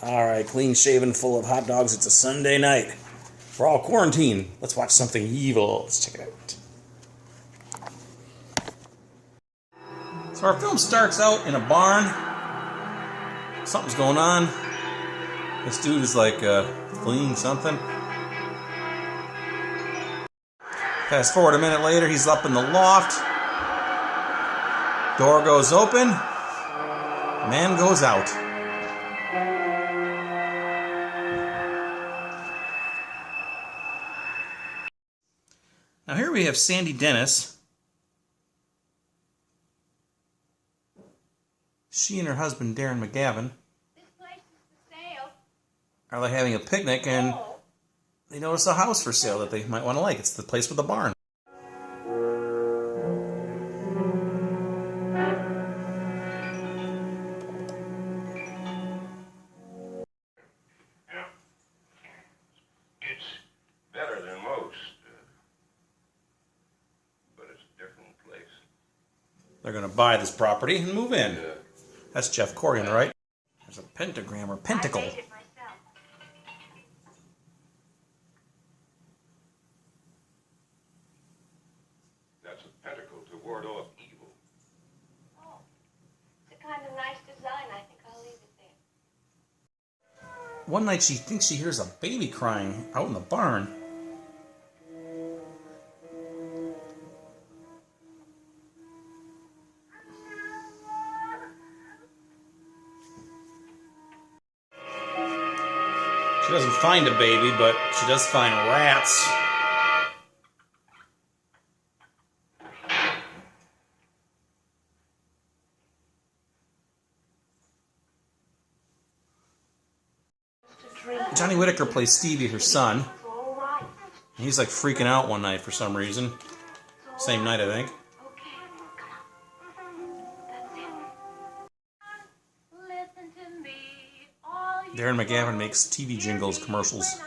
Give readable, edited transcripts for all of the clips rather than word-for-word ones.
Alright, clean shaven, full of hot dogs. It's a Sunday night. We're all quarantined. Let's watch something evil. Let's check it out. So our film starts out in a barn. Something's going on. This dude is like fleeing something. Fast forward a minute later, he's up in the loft. Door goes open. Man goes out. Now here we have Sandy Dennis. She and her husband Darren McGavin are like having a picnic, and they notice a house for sale that they might want to like. It's the place with the barn. It's better than most, but it's a different place. They're going to buy this property and move in. That's Jeff Corrigan, right? There's a pentagram or pentacle. That's a pentacle to ward off evil. Oh, it's a kind of nice design. I think I'll leave it there. One night she thinks she hears a baby crying out in the barn. She doesn't find a baby, but she does find rats. Johnny Whitaker plays Stevie, her son. He's like freaking out one night for some reason. Same night, I think. Darren McGavin makes TV jingles, commercials.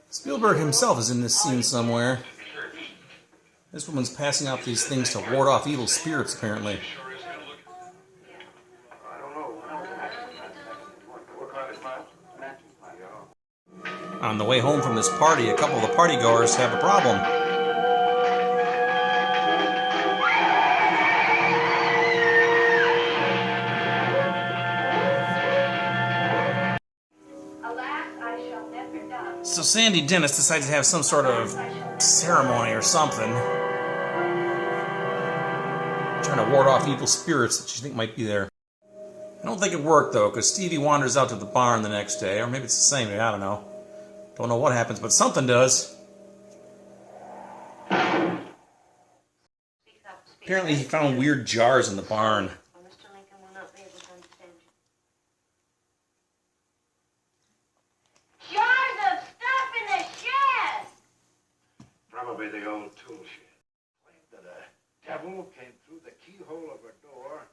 Spielberg himself is in this scene somewhere. This woman's passing out these things to ward off evil spirits, apparently. On the way home from this party, a couple of the partygoers have a problem. So Sandy Dennis decides to have some sort of ceremony or something, trying to ward off evil spirits that she thinks might be there. I don't think it worked though, because Stevie wanders out to the barn the next day, or maybe it's the same day, I don't know. Don't know what happens, but something does. Apparently he found weird jars in the barn. Probably the old tool shed. Claimed that a devil came through the keyhole of her door,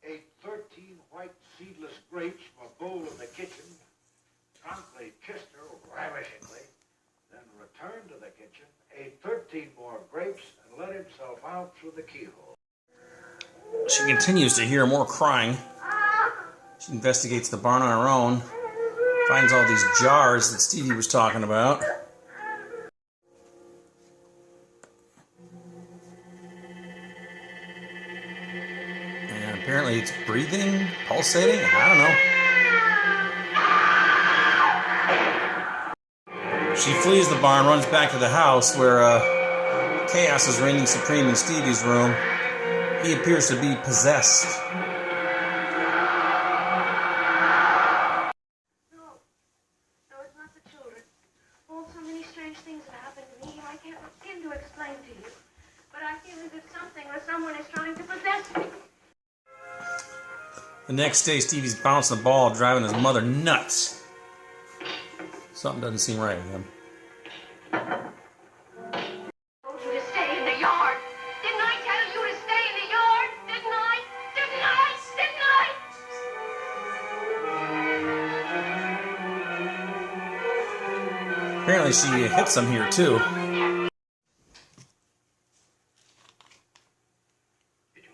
ate 13 white seedless grapes from a bowl in the kitchen, promptly kissed her ravishingly, then returned to the kitchen, ate 13 more grapes, and let himself out through the keyhole. She continues to hear more crying. She investigates the barn on her own, finds all these jars that Stevie was talking about. Apparently it's breathing, pulsating, I don't know. She flees the barn, runs back to the house where chaos is reigning supreme in Stevie's room. He appears to be possessed. No, it's not the children. Oh, so many strange things have happened to me. I can't begin to explain to you. But I feel as if something or someone is trying to possess me. The next day, Stevie's bouncing the ball, driving his mother nuts. Something doesn't seem right with him. I told you to stay in the yard. Didn't I tell you to stay in the yard? Didn't I? Didn't I? Apparently she hits him here too. Did you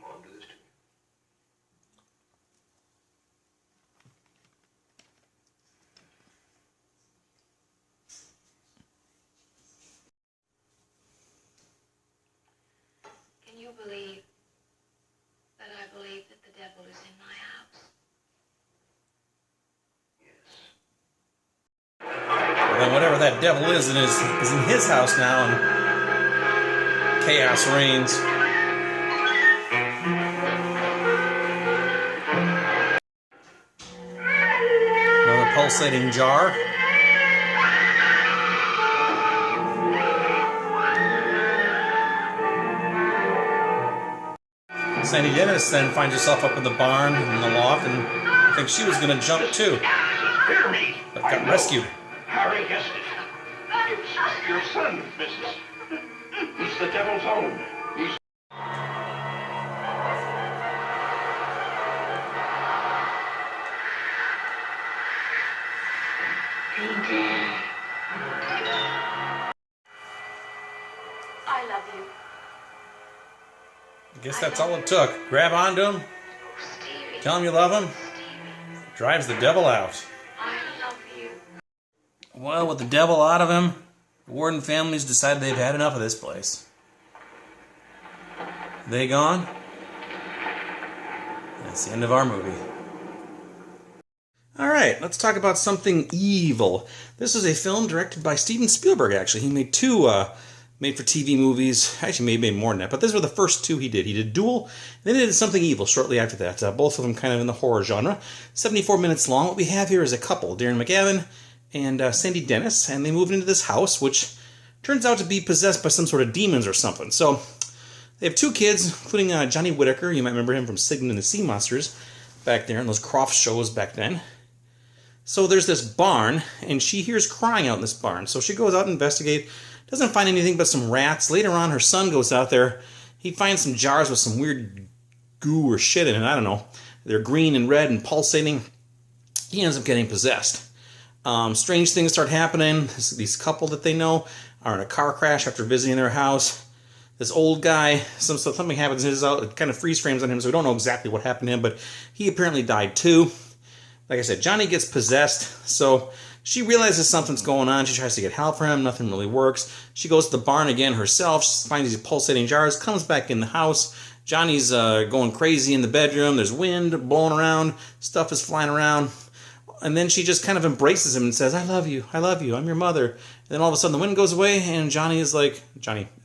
And whatever that devil is in his house now, and chaos reigns. Another pulsating jar. Sandy Dennis then finds herself up in the barn in the loft, and I think she was going to jump too, but got rescued. Harry guessed it. It's your son, Mrs. He's the devil's own. He's... I love you. I guess that's all it took. Grab onto him, Stevie. tell him you love him, Stevie. drives the devil out. I love you. Well, with the devil out of him, the Warden families decided they've had enough of this place. They gone? That's the end of our movie. Alright, let's talk about something evil. This is a film directed by Steven Spielberg, actually. He made two made-for-TV movies. Actually, made more than that, but these were the first two he did. He did Duel, and then he did Something Evil shortly after that. Both of them kind of in the horror genre. 74 minutes long. What we have here is a couple, Darren McGavin and Sandy Dennis, and they moved into this house, which turns out to be possessed by some sort of demons or something. So, they have two kids, including Johnny Whitaker. You might remember him from Sigmund and the Sea Monsters back there in those Croft shows back then. So there's this barn, and she hears crying out in this barn. So she goes out and investigates, doesn't find anything but some rats. Later on, her son goes out there. He finds some jars with some weird goo or shit in it. I don't know. They're green and red and pulsating. He ends up getting possessed. Strange things start happening. These couple that they know are in a car crash after visiting their house. This old guy, something happens. It kind of freeze frames on him, so we don't know exactly what happened to him, but he apparently died too. Like I said, Johnny gets possessed, so she realizes something's going on. She tries to get help for him. Nothing really works. She goes to the barn again herself. She finds these pulsating jars, comes back in the house. Johnny's going crazy in the bedroom. There's wind blowing around. Stuff is flying around. And then she just kind of embraces him and says, I love you, I'm your mother. And then all of a sudden the wind goes away, and Johnny is like,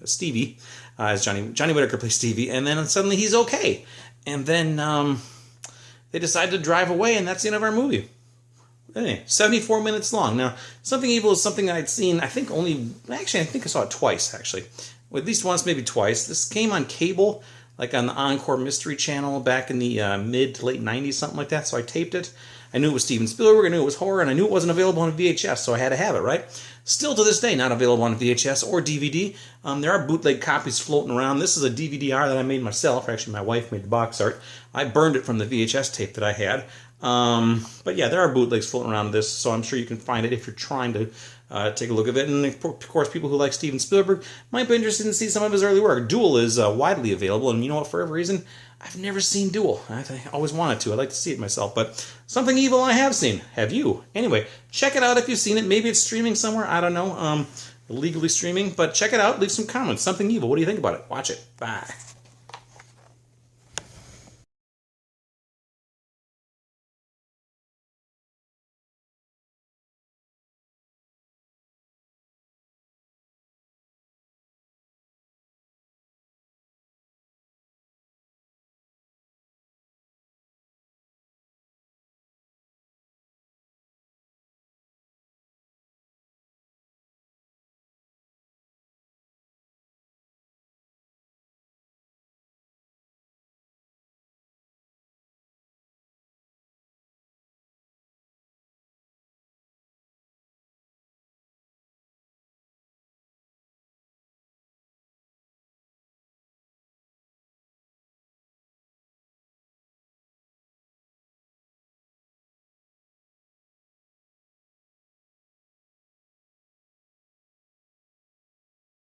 Stevie, as Johnny Whitaker plays Stevie, and then suddenly he's okay. And then they decide to drive away, and that's the end of our movie. Anyway, 74 minutes long. Now, Something Evil is something I'd seen, I think I saw it twice, actually. Well, at least once, maybe twice. This came on cable, like on the Encore Mystery Channel back in the mid to late 90s, something like that, so I taped it. I knew it was Steven Spielberg, I knew it was horror, and I knew it wasn't available on VHS, so I had to have it, right? Still to this day, not available on VHS or DVD. There are bootleg copies floating around. This is a DVD-R that I made myself. Actually, my wife made the box art. I burned it from the VHS tape that I had. But yeah, there are bootlegs floating around this, so I'm sure you can find it if you're trying to take a look at it. And of course, people who like Steven Spielberg might be interested in seeing some of his early work. Duel is widely available, and you know what, for every reason, I've never seen Duel. I always wanted to. I'd like to see it myself, but Something Evil I have seen. Have you? Anyway, check it out if you've seen it. Maybe it's streaming somewhere. I don't know. Illegally streaming, but check it out. Leave some comments. Something Evil. What do you think about it? Watch it. Bye.